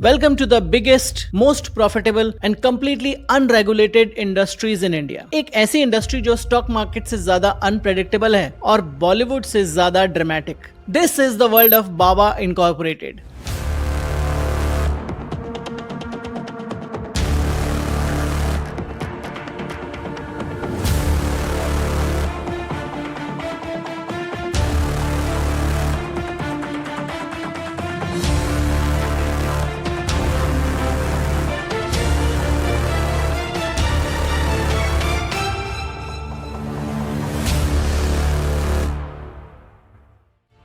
Welcome to the biggest, most profitable and completely unregulated industries in India. एक ऐसी industry जो stock market से ज्यादा अनप्रेडिक्टेबल है और बॉलीवुड से ज्यादा dramatic. This is the world of Baba Incorporated.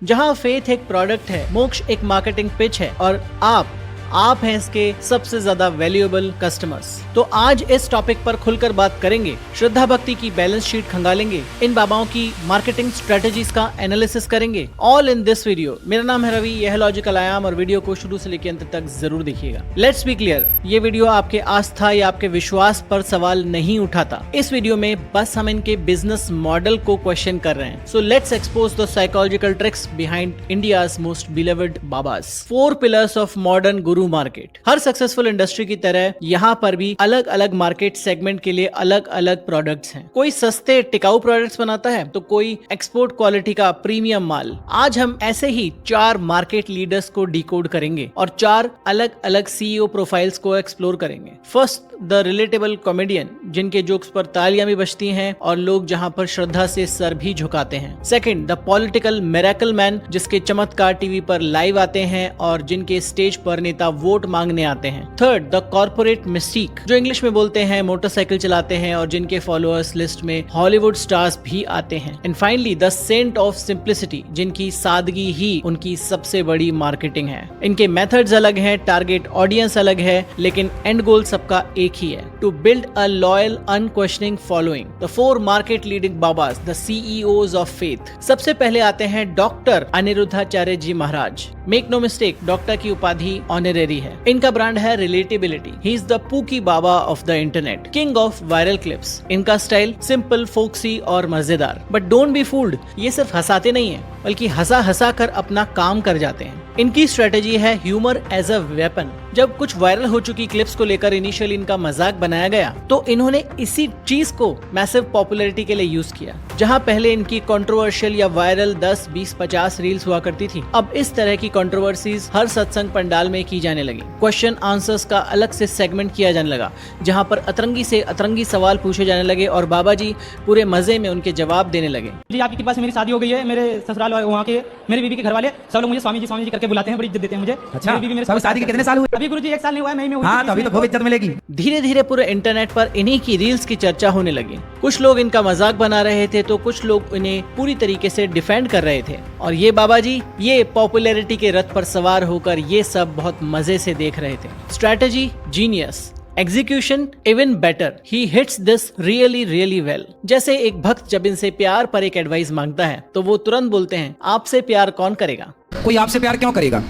जहां फेथ एक प्रोडक्ट है, मोक्ष एक मार्केटिंग पिच है और आप हैं इसके सबसे ज्यादा वैल्यूएबल कस्टमर्स. तो आज इस टॉपिक पर खुलकर बात करेंगे. श्रद्धा भक्ति की बैलेंस शीट खंगालेंगे, इन बाबाओं की मार्केटिंग स्ट्रेटेजीज का एनालिसिस करेंगे. All in this video. मेरा नाम है रवि, यह लॉजिकल आयाम और वीडियो को शुरू से लेकर अंत तक जरूर देखिएगा. लेट्स बी क्लियर, ये वीडियो आपके आस्था या आपके विश्वास पर सवाल नहीं उठाता. इस वीडियो में बस हम इनके बिजनेस मॉडल को क्वेश्चन कर रहे हैं. So let's expose the psychological tricks behind India's most believed babas. 4 pillars of modern guru market. हर सक्सेसफुल इंडस्ट्री की तरह यहाँ पर भी अलग अलग मार्केट सेगमेंट के लिए अलग अलग प्रोडक्ट्स हैं. कोई सस्ते टिकाऊ प्रोडक्ट्स बनाता है तो कोई एक्सपोर्ट क्वालिटी का प्रीमियम माल. आज हम ऐसे ही 4 मार्केट लीडर्स को डिकोड करेंगे और 4 अलग अलग सीईओ प्रोफाइल्स को एक्सप्लोर करेंगे. फर्स्ट, द रिलेटेबल कॉमेडियन, जिनके जोक्स पर तालियां भी बजती हैं और लोग जहां पर श्रद्धा से सर भी झुकाते हैं. Second, the political miracle man, जिसके चमत्कार टीवी पर लाइव आते हैं और जिनके स्टेज पर नेता वोट मांगने आते हैं. थर्ड, द कॉर्पोरेट मिस्टीक, जो इंग्लिश में बोलते हैं, मोटरसाइकिल चलाते हैं और जिनके फॉलोअर्स लिस्ट में हॉलीवुड स्टार्स भी आते हैं. And finally, the saint of simplicity, जिनकी सादगी ही उनकी सबसे बड़ी मार्केटिंग है. इनके मेथड्स अलग हैं, टारगेट ऑडियंस अलग है, लेकिन एंड गोल सबका एक ही है, to build a loyal unquestioning following. The 4 market leading babas, the CEOs of faith. सबसे पहले आते हैं doctor Aniruddhacharya ji Maharaj. Make no mistake, doctor की उपाधि ऑनरेरी है. इनका ब्रांड है relatability. He is the pookie baba of the internet, king of viral clips. इनका स्टाइल सिंपल, फोक्सी और मजेदार. बट डोंट बी फूल्ड, ये सिर्फ हंसाते नहीं है बल्कि हंसा हंसा कर अपना काम कर जाते हैं. इनकी स्ट्रेटेजी है ह्यूमर एज अ वेपन. जब कुछ वायरल हो चुकी क्लिप्स को लेकर इनिशियली इनका मजाक बनाया गया तो इन्होंने इसी चीज को मैसिव पॉपुलैरिटी के लिए यूज किया. जहां पहले इनकी कंट्रोवर्शियल या वायरल 10, 20, 50 रील्स हुआ करती थी, अब इस तरह की कंट्रोवर्सीज हर सत्संग पंडाल में की जाने लगी. क्वेश्चन आंसर्स का अलग से सेगमेंट किया जाने लगा, जहां पर अतरंगी से अतरंगी सवाल पूछे जाने लगे और बाबा जी पूरे मजे में उनके जवाब देने लगे. जी, आपकी कृपा से मेरी शादी हो गई है. मेरे ससुराल वहाँ के मेरी बीवी के घर वाले सब लोग मुझे स्वामी जी करके बुलाते हैं, बड़ी इज्जत देते हैं मुझे. अच्छा, मेरी बीवी मेरे सब शादी के कितने साल हुए? अभी गुरुजी 1 साल नहीं हुआ है. मैं हुई. हाँ, तो अभी तो खूब इज्जत मिलेगी. धीरे धीरे पूरे इंटरनेट पर इन्हीं की रील्स की चर्चा होने लगी. कुछ लोग इनका मजाक बना रहे थे तो कुछ लोग इन्हें पूरी तरीके से डिफेंड कर रहे थे. और ये बाबा जी ये पॉपुलैरिटी के रथ पर सवार होकर ये सब बहुत मजे से देख रहे थे. Strategy genius, execution even better. He hits this really really well. जैसे एक भक्त जब इनसे प्यार पर एक एडवाइस मांगता है तो वो तुरंत बोलते हैं, आपसे प्यार कौन करेगा? कोई आपसे प्यार क्यों करेगा?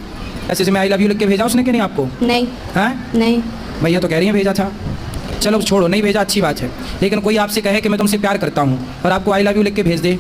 ऐसे मैं आई लव यू लिख के भेजा उसने कि नहीं आपको? नहीं. हैं? नहीं. भैया तो कह रही है भेजा था. चलो छोड़ो, नहीं भेजा अच्छी बात है. लेकिन कोई आपसे कहे कि मैं तुमसे प्यार करता हूँ और आपको आई लव यू लिख के भेज दे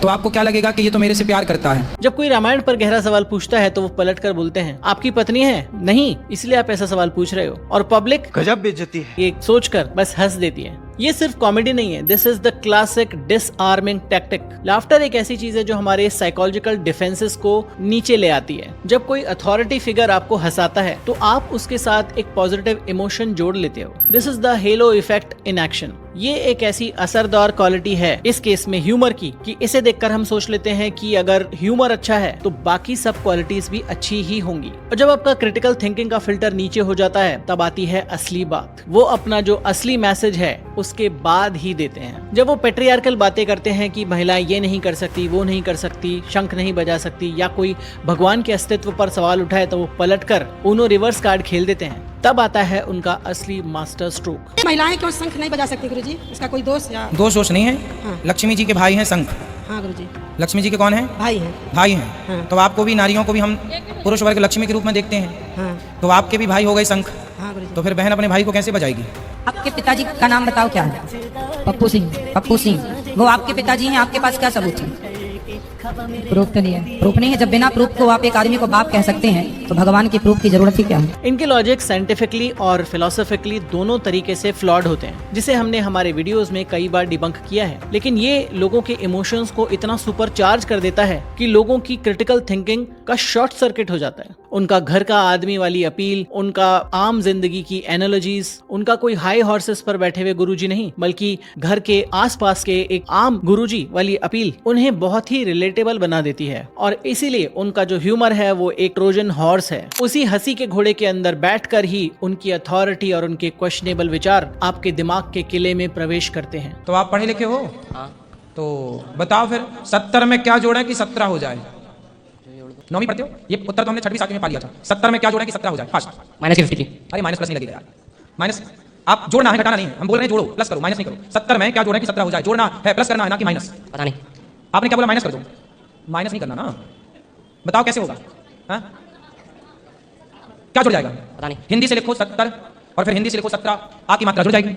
तो आपको क्या लगेगा कि ये तो मेरे से प्यार करता है. जब कोई रामायण पर गहरा सवाल पूछता है तो वो पलट कर बोलते हैं, आपकी पत्नी है? नहीं, इसलिए आप ऐसा सवाल पूछ रहे हो. और पब्लिक गजब बेइज्जती है ये सोचकर बस हंस देती है. ये सिर्फ कॉमेडी नहीं है, this is the classic disarming tactic. Laughter एक ऐसी चीज है जो हमारे साइकोलॉजिकल डिफेंसेस को नीचे ले आती है. जब कोई अथॉरिटी फिगर आपको हंसाता है तो आप उसके साथ एक पॉजिटिव इमोशन जोड़ लेते हो. This is the halo effect in action. ये एक ऐसी असरदार क्वालिटी है इस केस में ह्यूमर की कि इसे देखकर हम सोच लेते हैं कि अगर ह्यूमर अच्छा है तो बाकी सब क्वालिटीज भी अच्छी ही होंगी. और जब आपका क्रिटिकल थिंकिंग का फिल्टर नीचे हो जाता है तब आती है असली बात. वो अपना जो असली मैसेज है उसके बाद ही देते हैं. जब वो पेट्रियार्कल बातें करते हैं कि महिलाएं ये नहीं कर सकती, वो नहीं कर सकती, शंख नहीं बजा सकती या कोई भगवान के अस्तित्व पर सवाल उठाए तो वो पलटकर उन्हों रिवर्स कार्ड खेल देते हैं, तब आता है उनका असली मास्टर स्ट्रोक. महिलाएं क्यों शंख नहीं बजा सकती गुरुजी? इसका कोई दोष या दोष नहीं है. हाँ. लक्ष्मी जी के भाई हैं शंख. हाँ गुरुजी. लक्ष्मी जी के कौन है? भाई हैं. भाई हैं. हाँ. तो आपको भी, नारियों को भी हम पुरुष वर्ग लक्ष्मी के रूप में देखते हैं. हाँ. तो आपके भी भाई हो गए शंख. हाँ गुरुजी. तो फिर बहन अपने भाई को कैसे बजाएगी? आपके पिताजी का नाम बताओ क्या है? पप्पू सिंह. पप्पू सिंह. वो आपके पिताजी हैं, आपके पास क्या सबूत है? प्रूफ तो नहीं है, प्रूफ नहीं है। जब बिना प्रूफ को आप एक आदमी को बाप कह सकते हैं तो भगवान की प्रूफ की जरूरत ही क्या है। इनके लॉजिक साइंटिफिकली और फिलोसॉफिकली दोनों तरीके से फ्लॉड होते हैं, जिसे हमने हमारे वीडियोस में कई बार डिबंक किया है। लेकिन ये लोगों के इमोशंस को इतना सुपरचार्ज कर देता है कि लोगों की क्रिटिकल थिंकिंग का शॉर्ट सर्किट हो जाता है। उनका घर का आदमी वाली अपील, उनका आम जिंदगी की एनालॉजीज, उनका कोई हाई हॉर्सेस पर बैठे हुए गुरुजी नहीं, बल्कि घर के आसपास के एक आम गुरुजी वाली अपील उन्हें बहुत ही रिलेटेबल बना देती है। और इसीलिए उनका जो ह्यूमर है वो एक ट्रोजन हॉर्स है। उसी हंसी के घोड़े के अंदर बैठकर ही उनकी अथॉरिटी और उनके क्वेश्चनेबल विचार आपके दिमाग के किले में प्रवेश करते हैं। तो आप पढ़े लिखे हो? तो बताओ फिर 70 में क्या जोड़ा कि 17 हो जाए? 9वीं पढ़ते हो? ये उत्तर तो हमने 6वीं 7वीं में पा लिया था। 70 में क्या जोड़ा कि 17 हो जाए? फास्ट। -50। अरे माइनस प्लस नहीं लगेगा यार। माइनस आप जोड़ना है, घटाना नहीं है। हम बोल रहे हैं जोड़ो, प्लस करो, माइनस नहीं करो। 70 में क्या जोड़ा कि 17 हो जाए? जोड़ना है, प्लस करना है, ना कि माइनस। पता नहीं। आपने क्या बोला? माइनस कर दो। माइनस नहीं करना ना। बताओ कैसे होगा? हाँ? क्या जुड़ जाएगा? पता नहीं। हिंदी से लिखो 70 और फिर हिंदी से लिखो 17, आ की मात्रा जुड़ जाएगी।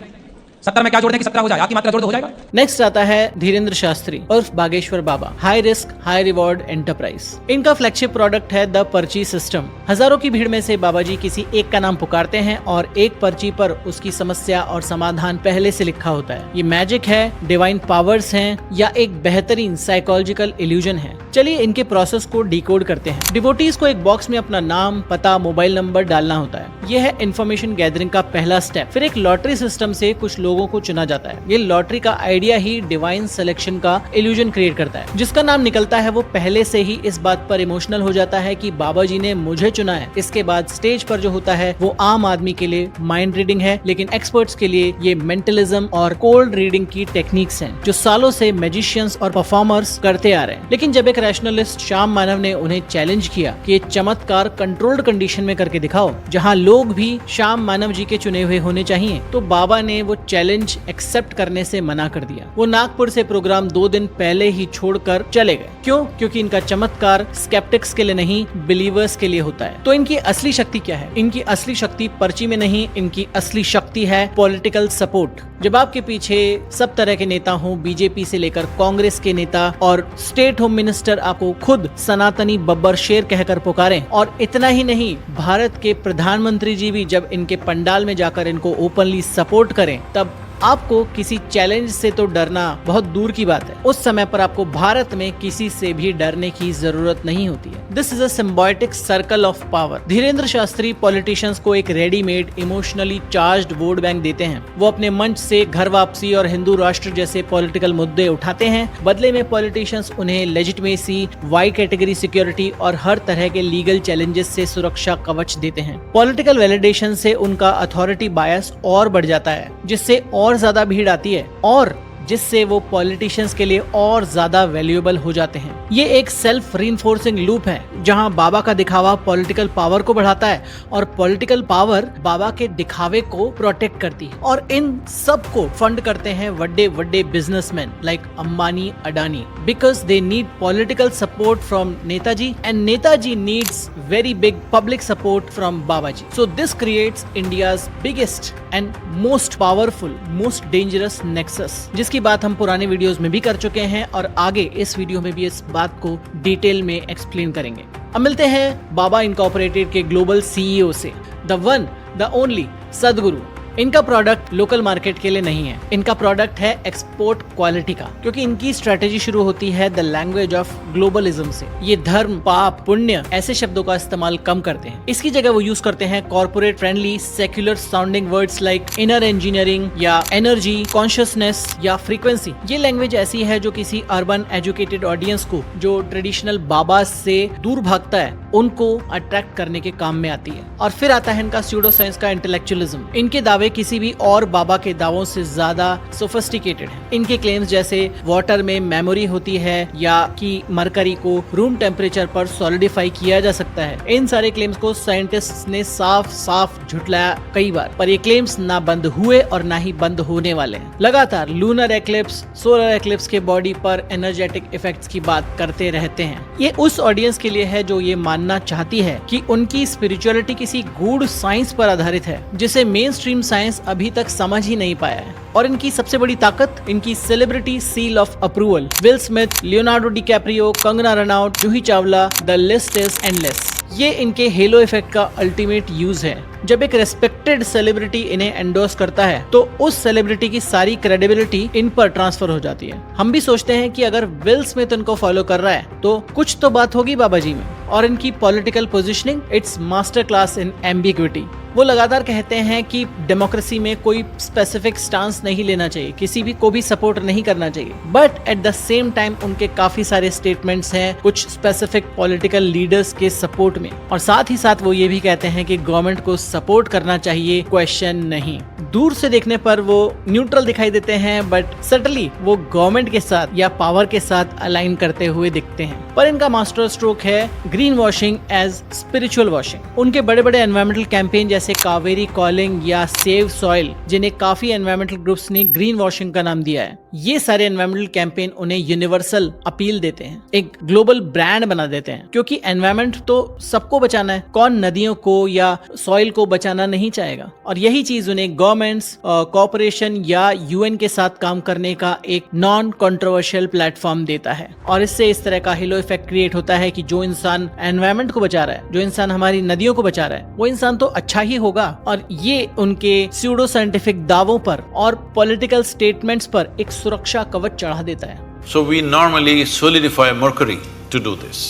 70 में क्या जोड़ दें कि 17 हो जाए? आ की मात्रा जोड़ दो, हो जाएगा। नेक्स्ट आता है धीरेन्द्र शास्त्री उर्फ Bageshwar Baba, high risk high reward enterprise. इनका फ्लैगशिप प्रोडक्ट है द पर्ची सिस्टम। हजारों की भीड़ में से बाबा जी किसी एक का नाम पुकारते हैं और एक पर्ची पर उसकी समस्या और समाधान पहले से लिखा होता है। ये मैजिक है, डिवाइन पावर्स हैं, या एक बेहतरीन साइकोलॉजिकल इल्यूजन है। चलिए इनके प्रोसेस को डिकोड करते हैं। डिवोटीज को एक बॉक्स में अपना नाम, पता, मोबाइल नंबर डालना होता है। यह है इन्फॉर्मेशन गैदरिंग का पहला स्टेप। फिर एक लॉटरी सिस्टम से कुछ लोगों को चुना जाता है। ये लॉटरी का आइडिया ही डिवाइन सिलेक्शन का इल्यूजन क्रिएट करता है। जिसका नाम निकलता है वो पहले से ही इस बात पर इमोशनल हो जाता है कि बाबा जी ने मुझे चुना है। इसके बाद स्टेज पर जो होता है वो आम आदमी के लिए माइंड रीडिंग है, लेकिन एक्सपर्ट्स के लिए ये मेंटलिज्म और कोल्ड रीडिंग की टेक्निक्स हैं, जो सालों से मैजिशियंस और परफॉर्मर्स करते आ रहे हैं। लेकिन जब एक रैशनलिस्ट श्याम मानव ने उन्हें चैलेंज किया कि ये चमत्कार कंट्रोल्ड कंडीशन में करके दिखाओ, जहां लोग भी श्याम मानव जी के चुने हुए होने चाहिए, तो बाबा ने वो चैलेंज एक्सेप्ट करने से मना कर दिया। वो नागपुर से प्रोग्राम 2 दिन पहले ही छोड़कर चले गए। क्यों? क्योंकि इनका चमत्कार स्केप्टिक्स के लिए नहीं, बिलीवर्स के लिए होता है। तो इनकी असली शक्ति क्या है? इनकी असली शक्ति पर्ची में नहीं, इनकी असली शक्ति है पॉलिटिकल सपोर्ट। जब आपके पीछे सब तरह के नेता हों, बीजेपी से लेकर कांग्रेस के नेता और स्टेट होम मिनिस्टर आपको खुद सनातनी बब्बर शेर कहकर पुकारें, और इतना ही नहीं, भारत के प्रधानमंत्री जी भी जब इनके पंडाल में जाकर इनको ओपनली सपोर्ट करें, तब आपको किसी चैलेंज से तो डरना बहुत दूर की बात है। उस समय पर आपको भारत में किसी से भी डरने की जरूरत नहीं होती है। This is a symbiotic circle of power. Dhirendra Shastri politicians को एक readymade emotionally charged vote bank देते हैं। वो अपने मंच से घर वापसी और हिंदू राष्ट्र जैसे पॉलिटिकल मुद्दे उठाते हैं। बदले में पॉलिटिशियंस उन्हें लेजिटिमेसी, वाई कैटेगरी सिक्योरिटी और हर तरह के लीगल चैलेंजेस से सुरक्षा कवच देते हैं। पॉलिटिकल वैलिडेशन से उनका अथॉरिटी बायस और बढ़ जाता है, जिससे और ज्यादा भीड़ आती है और जिससे वो पॉलिटिशियंस के लिए और ज्यादा वैल्यूएबल हो जाते हैं। ये एक सेल्फ रीइंफोर्सिंग लूप है, जहां बाबा का दिखावा पॉलिटिकल पावर को बढ़ाता है और पॉलिटिकल पावर बाबा के दिखावे को प्रोटेक्ट करती है। और इन सब को फंड करते हैं बड़े बड़े businessman like Ambani, Adani, because they need political support from netaji and netaji needs very big public support from Baba ji. So this creates India's biggest and most powerful, most dangerous nexus, जिसकी बात हम पुराने वीडियोस में भी कर चुके हैं और आगे इस वीडियो में भी इस बात को डिटेल में एक्सप्लेन करेंगे। अब मिलते हैं बाबा इनकॉर्पोरेटेड के ग्लोबल सीईओ से, द वन द ओनली सदगुरु। इनका प्रोडक्ट लोकल मार्केट के लिए नहीं है, इनका प्रोडक्ट है एक्सपोर्ट क्वालिटी का, क्योंकि इनकी स्ट्रेटेजी शुरू होती है द लैंग्वेज ऑफ ग्लोबलिज्म से। ये धर्म, पाप, पुण्य ऐसे शब्दों का इस्तेमाल कम करते हैं। इसकी जगह वो यूज करते हैं corporate friendly secular sounding words like inner engineering या एनर्जी, कॉन्शियसनेस या फ्रीक्वेंसी। ये लैंग्वेज ऐसी है जो किसी अर्बन एजुकेटेड ऑडियंस को, जो ट्रेडिशनल बाबा से दूर भागता है, उनको अट्रैक्ट करने के काम में आती है। और फिर आता है इनका स्यूडो साइंस का इंटेलेक्चुअलिज्म। इनके दावे किसी भी और बाबा के दावों से ज्यादा सोफिस्टिकेटेड है। इनके क्लेम्स जैसे वाटर में मेमोरी होती है या कि मरकरी को रूम टेम्परेचर पर सॉलिडिफाई किया जा सकता है, इन सारे क्लेम्स को साइंटिस्ट्स ने साफ साफ झुटलाया कई बार, पर ये क्लेम्स ना बंद हुए और ना ही बंद होने वाले हैं। लगातार लूनर एक्लिप्स, सोलर एक्लिप्स के बॉडी पर एनर्जेटिक इफेक्ट्स की बात करते रहते हैं। ये उस ऑडियंस के लिए है जो ये मानना चाहती है कि उनकी स्पिरिचुअलिटी किसी गूढ़ साइंस पर आधारित है, जिसे मेन स्ट्रीम साइंस अभी तक समझ ही नहीं पाया है। और इनकी सबसे बड़ी ताकत इनकी celebrity seal of approval. Will Smith, Leonardo DiCaprio, Kangana Ranaut, Juhi Chawla, the list is endless. ये इनके हेलो इफेक्ट का अल्टीमेट यूज है। जब एक रेस्पेक्टेड सेलिब्रिटी इन्हें एंडोर्स करता है तो उस सेलिब्रिटी की सारी क्रेडिबिलिटी इन पर ट्रांसफर हो जाती है। हम भी सोचते हैं कि अगर विल स्मिथ इनको फॉलो कर रहा है तो कुछ तो बात होगी बाबा जी में। और इनकी political positioning, it's master class in ambiguity. वो लगातार कहते हैं कि डेमोक्रेसी में कोई स्पेसिफिक स्टांस नहीं लेना चाहिए, किसी भी को भी सपोर्ट नहीं करना चाहिए, but at the same time उनके काफी सारे स्टेटमेंट्स हैं कुछ स्पेसिफिक पॉलिटिकल लीडर्स के सपोर्ट में। और साथ ही साथ वो ये भी कहते हैं कि गवर्नमेंट को सपोर्ट करना चाहिए, क्वेश्चन नहीं। दूर से देखने पर वो न्यूट्रल दिखाई देते हैं, बट सटली वो गवर्नमेंट के साथ या पावर के साथ अलाइन करते हुए दिखते हैं। पर इनका मास्टर स्ट्रोक है greenwashing as spiritual washing. उनके बड़े बड़े एनवायरमेंटल कैंपेन जैसे कावेरी कॉलिंग या सेव सॉइल, जिन्हें काफी एनवायरमेंटल ग्रुप्स ने ग्रीन वॉशिंग का नाम दिया है, ये सारे एनवायरमेंटल कैंपेन उन्हें यूनिवर्सल अपील देते हैं, एक ग्लोबल ब्रांड बना देते हैं। क्योंकि एनवायरमेंट तो सबको बचाना है, कौन नदियों को या सॉइल को बचाना नहीं चाहेगा। और यही चीज उन्हें गवर्नमेंट्स, कॉर्पोरेशन या यूएन के साथ काम करने का एक नॉन कंट्रोवर्शियल प्लेटफॉर्म देता है। और इससे इस तरह का हेलो इफेक्ट क्रिएट होता है कि जो इंसान एनवायरमेंट को बचा रहा है, जो इंसान हमारी नदियों को बचा रहा है, वो इंसान तो अच्छा ही होगा। और ये उनके स्यूडो साइंटिफिक दावों पर और पॉलिटिकल स्टेटमेंट्स पर एक सुरक्षा कवच चढ़ा देता है। So we normally solidify mercury to do this.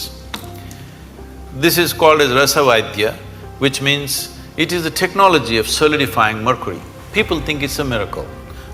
This is called as Rasavaidya, which means it is the technology of solidifying mercury. People think it's a miracle.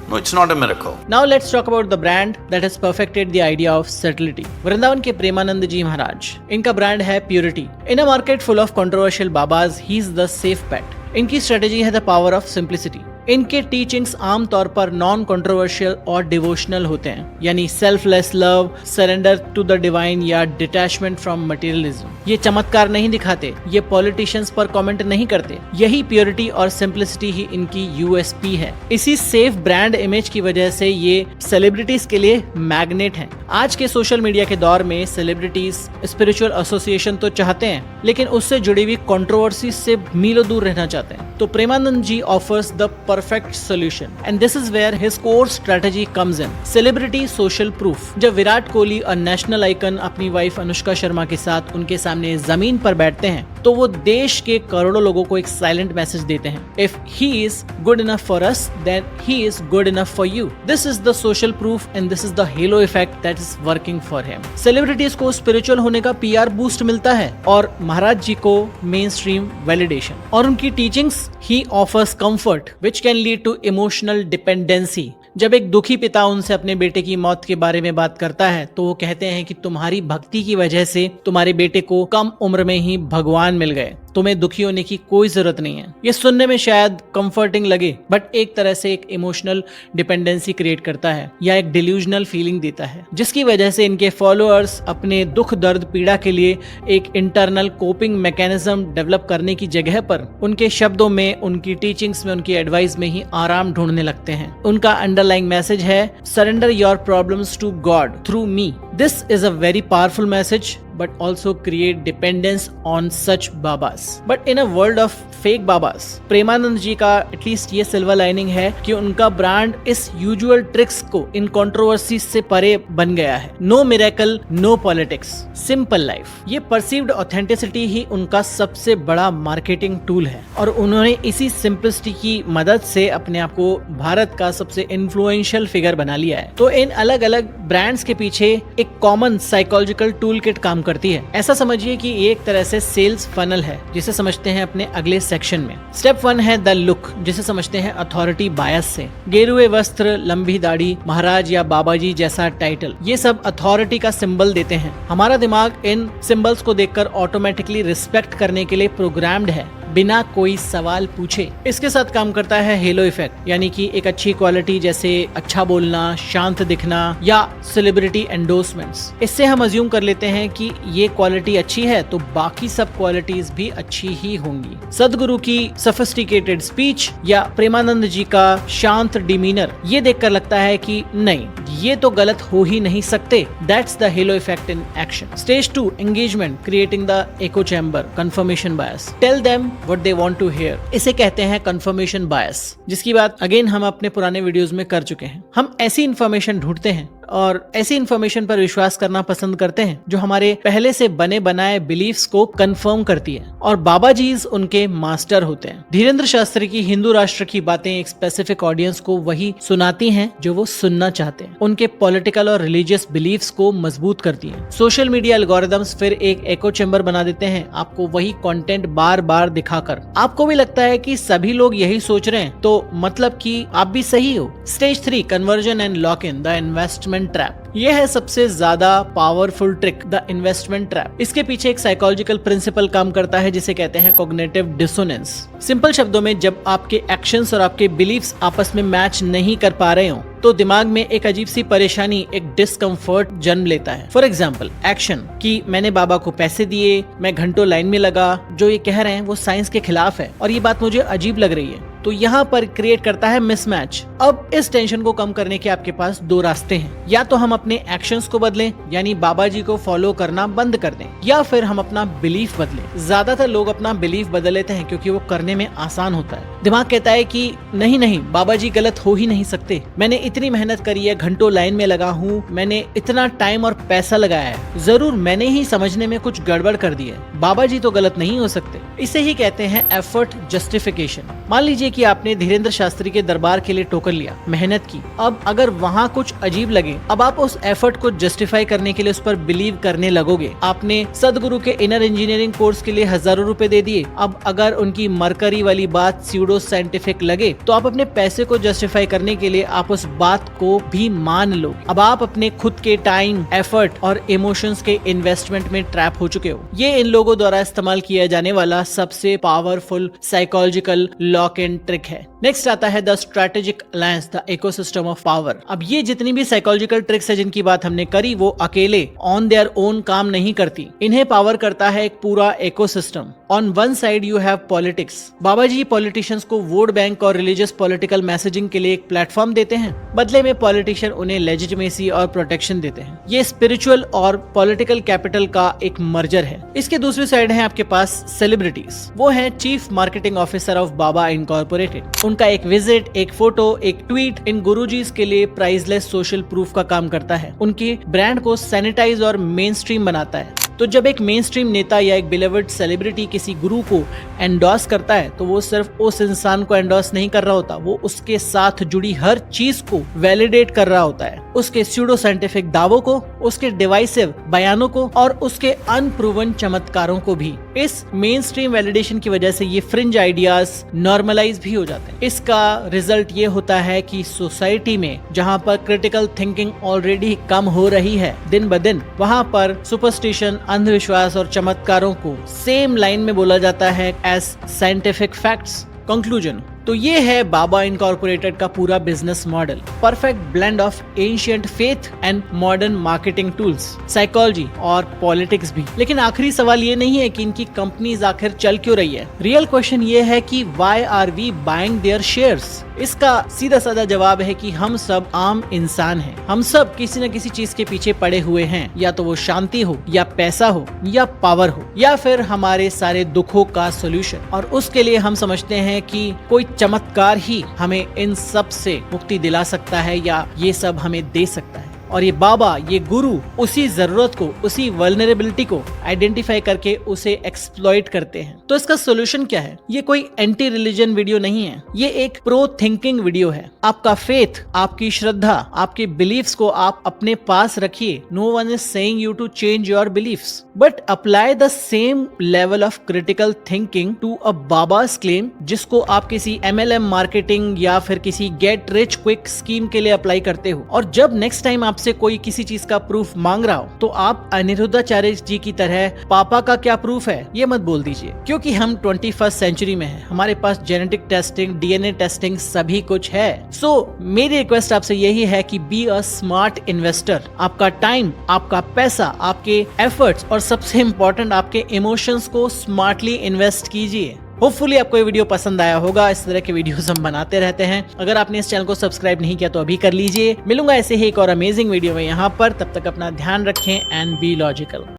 No, it's not a miracle. Now let's talk about the brand that has perfected the idea of subtlety. Vrindavan के प्रेमानंद जी महाराज, इनका brand है purity. In a market full of controversial babas, he is the safe bet. इनकी strategy है the power of simplicity. इनके teachings आमतौर पर non controversial और devotional होते हैं, यानी selfless love, surrender to the divine या डिटैचमेंट फ्रॉम मटेरियलिज्म। ये चमत्कार नहीं दिखाते, ये पॉलिटिशियंस पर कमेंट नहीं करते। यही प्योरिटी और सिंप्लिसिटी ही इनकी यूएसपी है। इसी सेफ ब्रांड इमेज की वजह से ये सेलिब्रिटीज के लिए मैग्नेट हैं। आज के सोशल मीडिया के दौर में सेलिब्रिटीज स्पिरिचुअल एसोसिएशन तो चाहते हैं, लेकिन उससे जुड़ी हुई कंट्रोवर्सी से मीलों दूर रहना चाहते हैं। तो Premanand ji offers the perfect solution and this is where his core strategy comes in. Celebrity social proof. जब विराट कोहली और नेशनल आइकन अपनी वाइफ अनुष्का शर्मा के साथ उनके सामने जमीन पर बैठते हैं तो वो देश के करोड़ों लोगों को एक साइलेंट मैसेज देते हैं, If he is good enough for us, then he is good enough for you. This is the social proof and this is the halo effect that is working for him. Celebrities को spiritual होने का PR boost मिलता है और महाराज जी को main stream validation. और उनकी teachings he offers comfort which can lead to emotional dependency. जब एक दुखी पिता उनसे अपने बेटे की मौत के बारे में बात करता है तो वो कहते हैं कि तुम्हारी भक्ति की वजह से तुम्हारे बेटे को कम उम्र में ही भगवान मिल गए, तुम्हें दुखी होने की कोई जरूरत नहीं है। ये सुनने में शायद कंफर्टिंग लगे, बट एक तरह से एक इमोशनल डिपेंडेंसी क्रिएट करता है या एक डिल्यूजनल फीलिंग देता है, जिसकी वजह से इनके फॉलोअर्स अपने दुख दर्द पीड़ा के लिए एक इंटरनल कोपिंग मैकेनिज्म डेवलप करने की जगह पर उनके शब्दों में, उनकी टीचिंग्स में, उनकी एडवाइस में ही आराम ढूंढने लगते हैं। उनका अंडरलाइंग मैसेज है surrender your problems to God through me. This is a very powerful message but also create dependence on such babas. But in a world of fake babas, Premanand ji का एटलीस्ट ये silver lining है कि उनका brand इस usual tricks को, इन controversy से परे बन गया है। No miracle, no politics, simple life. ये परसीव्ड ऑथेंटिसिटी ही उनका सबसे बड़ा मार्केटिंग टूल है और उन्होंने इसी सिंपलिसिटी की मदद से अपने आप को भारत का सबसे इन्फ्लुएंशियल फिगर बना लिया है। तो इन अलग अलग ब्रांड्स के पीछे एक कॉमन साइकोलॉजिकल टूल किट काम करती है। ऐसा समझिए कि ये एक तरह से सेल्स फनल है, जिसे समझते हैं अपने अगले सेक्शन में। स्टेप 1 है द लुक, जिसे समझते हैं अथॉरिटी बायस से। गेरुए वस्त्र, लंबी दाढ़ी, महाराज या बाबा जी जैसा टाइटल, ये सब अथॉरिटी का सिंबल देते हैं। हमारा दिमाग इन सिंबल्स को देखकर ऑटोमेटिकली रिस्पेक्ट करने के लिए प्रोग्राम्ड है, बिना कोई सवाल पूछे। इसके साथ काम करता है हेलो इफेक्ट, यानी कि एक अच्छी क्वालिटी जैसे अच्छा बोलना, शांत दिखना या सेलिब्रिटी एंडोर्समेंट्स। इससे हम अज्यूम कर लेते हैं कि ये क्वालिटी अच्छी है तो बाकी सब क्वालिटीज भी अच्छी ही होंगी। सदगुरु की सोफिस्टिकेटेड स्पीच या प्रेमानंद जी का शांत डिमीनर, ये देखकर लगता है कि नहीं, ये तो गलत हो ही नहीं सकते। That's the halo effect in action. Stage 2 engagement, creating the echo chamber, confirmation bias. Tell them what they want to hear. इसे कहते हैं कंफर्मेशन बायस, जिसकी बात अगेन हम अपने पुराने वीडियोस में कर चुके हैं। हम ऐसी इंफॉर्मेशन ढूंढते हैं और ऐसी इंफॉर्मेशन पर विश्वास करना पसंद करते हैं जो हमारे पहले से बने बनाए बिलीफ्स को कंफर्म करती है, और बाबा जी उनके मास्टर होते हैं। धीरेन्द्र शास्त्री की हिंदू राष्ट्र की बातें एक स्पेसिफिक ऑडियंस को वही सुनाती हैं जो वो सुनना चाहते हैं। उनके पॉलिटिकल और रिलीजियस बिलीफ्स को मजबूत करती हैं। सोशल मीडिया एल्गोरिथम्स फिर एक एको चेंबर बना देते हैं, आपको वही कंटेंट बार बार दिखाकर। आपको भी लगता है कि सभी लोग यही सोच रहे हैं, तो मतलब कि आप भी सही हो। Stage 3 conversion and lock in, the investment trap. यह है सबसे ज्यादा powerful trick, the investment trap. इसके पीछे एक साइकोलॉजिकल प्रिंसिपल काम करता है जिसे कहते हैं कॉग्निटिव डिसोनेंस। सिंपल शब्दों में, जब आपके एक्शंस और आपके बिलीफ्स आपस में मैच नहीं कर पा रहे हो तो दिमाग में एक अजीब सी परेशानी, एक डिस्कम्फर्ट जन्म लेता है। फॉर एग्जाम्पल, एक्शन कि मैंने बाबा को पैसे दिए, मैं घंटों लाइन में लगा, जो ये कह रहे हैं वो साइंस के खिलाफ है और ये बात मुझे अजीब लग रही है, तो यहाँ पर क्रिएट करता है मिसमैच। अब इस टेंशन को कम करने के आपके पास दो रास्ते हैं, या तो हम अपने एक्शंस को बदलें, यानी बाबा जी को फॉलो करना बंद कर दें, या फिर हम अपना बिलीफ बदलें। ज्यादातर लोग अपना बिलीफ बदल लेते हैं क्योंकि वो करने में आसान होता है। दिमाग कहता है कि नहीं, बाबा जी गलत हो ही नहीं सकते, मैंने इतनी मेहनत करी है, घंटों लाइन में लगा हूँ, मैंने इतना टाइम और पैसा लगाया है, जरूर मैंने ही समझने में कुछ गड़बड़ कर दी है, बाबा जी तो गलत नहीं हो सकते। इसे ही कहते हैं एफर्ट जस्टिफिकेशन। मान लीजिए कि आपने धीरेन्द्र शास्त्री के दरबार के लिए टोकन लिया, मेहनत की, अब अगर वहाँ कुछ अजीब लगे, अब आप उस एफर्ट को जस्टिफाई करने के लिए उस पर बिलीव करने लगोगे। आपने सदगुरु के इनर इंजीनियरिंग कोर्स के लिए हजारों रुपए दे दिए, अब अगर उनकी मरकरी वाली बात स्यूडो साइंटिफिक लगे तो आप अपने पैसे को जस्टिफाई करने के लिए आप उस बात को भी मान लो। अब आप अपने खुद के टाइम, एफर्ट और इमोशंस के इन्वेस्टमेंट में ट्रैप हो चुके हो। ये इन लोगों द्वारा इस्तेमाल किया जाने वाला सबसे powerful psychological lock and trick है। नेक्स्ट आता है the strategic alliance, the ecosystem of power. अब ये जितनी भी साइकोलॉजिकल ट्रिक्स है जिनकी बात हमने करी, वो अकेले ऑन देयर ओन काम नहीं करती, इन्हें पावर करता है एक पूरा ecosystem. On one side you have politics. Baba ji politicians को वोट बैंक और रिलीजियस पॉलिटिकल मैसेजिंग के लिए एक प्लेटफॉर्म देते हैं, बदले में पॉलिटिशियन उन्हें लेजिटिमेसी और प्रोटेक्शन देते हैं। ये स्पिरिचुअल और पॉलिटिकल कैपिटल का एक मर्जर है। इसके दूसरी साइड है आपके पास सेलिब्रिटीज। वो है chief marketing officer of Baba incorporated. उनका एक विजिट, एक फोटो, एक ट्वीट इन गुरुजीज के लिए प्राइसलेस सोशल प्रूफ का काम करता है। उनके ब्रांड को सैनिटाइज और मेन स्ट्रीम बनाता है। तो जब एक मेन स्ट्रीम नेता या एक बिलीवर्ड सेलिब्रिटी किसी गुरु को एंडोर्स करता है तो वो सिर्फ उस इंसान को एंडोर्स नहीं कर रहा होता, वो उसके साथ जुड़ी हर चीज को वैलिडेट कर रहा होता है, उसके स्यूडो साइंटिफिक दावों को, उसके डिवाइसिव बयानों को और उसके अनप्रूवन चमत्कारों को भी। इस मेन स्ट्रीम वैलिडेशन की वजह से ये फ्रिंज आइडियाज नॉर्मलाइज भी हो जाते हैं। इसका रिजल्ट ये होता है कि सोसाइटी में जहाँ पर क्रिटिकल थिंकिंग ऑलरेडी कम हो रही है दिन ब दिन, वहाँ पर सुपरस्टिशन, अंधविश्वास और चमत्कारों को सेम लाइन में बोला जाता है एज साइंटिफिक फैक्ट्स। कंक्लूजन, तो ये है बाबा इनकॉर्पोरेटेड का पूरा business model, perfect blend of ancient faith and modern marketing tools, psychology और पॉलिटिक्स भी। लेकिन आखिरी सवाल ये नहीं है कि इनकी कंपनीज आखिर चल क्यों रही है। रियल क्वेश्चन ये है कि why are we buying their shares. इसका सीधा साधा जवाब है कि हम सब आम इंसान हैं, हम सब किसी न किसी चीज के पीछे पड़े हुए हैं, या तो वो शांति हो, या पैसा हो, या पावर हो, या फिर हमारे सारे दुखों का सोल्यूशन। और उसके लिए हम समझते हैं कि कोई चमत्कार ही हमें इन सब से मुक्ति दिला सकता है या ये सब हमें दे सकता है। और ये बाबा, ये गुरु उसी जरूरत को, उसी वल्नरेबिलिटी को आइडेंटिफाई करके उसे एक्सप्लॉइट करते हैं। तो इसका सोल्यूशन क्या है? ये कोई एंटी रिलीजन वीडियो नहीं है, ये एक प्रो थिंकिंग वीडियो है। आपका फेथ, आपकी श्रद्धा, आपके बिलीफ्स को आप अपने पास रखिए। No one is saying you to change your beliefs, but apply the same level of critical thinking to a baba's claim, जिसको आप किसी MLM मार्केटिंग या फिर किसी गेट रिच क्विक स्कीम के लिए अप्लाई करते हो। और जब नेक्स्ट टाइम आपसे कोई किसी चीज का प्रूफ मांग रहा हो तो आप अनिरुद्धाचार्य जी की तरह पापा का क्या प्रूफ है ये मत बोल दीजिए, क्योंकि हम 21st सेंचुरी में हैं, हमारे पास जेनेटिक टेस्टिंग, DNA टेस्टिंग सभी कुछ है। सो मेरी रिक्वेस्ट आपसे यही है कि बी अ स्मार्ट इन्वेस्टर। आपका टाइम, आपका पैसा, आपके एफर्ट्स और सबसे इम्पोर्टेंट आपके इमोशंस को स्मार्टली इन्वेस्ट कीजिए। होपफुली आपको ये वीडियो पसंद आया होगा। इस तरह के वीडियोस हम बनाते रहते हैं। अगर आपने इस चैनल को सब्सक्राइब नहीं किया तो अभी कर लीजिए। मिलूंगा ऐसे ही एक और अमेजिंग वीडियो में यहाँ पर। तब तक अपना ध्यान रखें एंड बी लॉजिकल।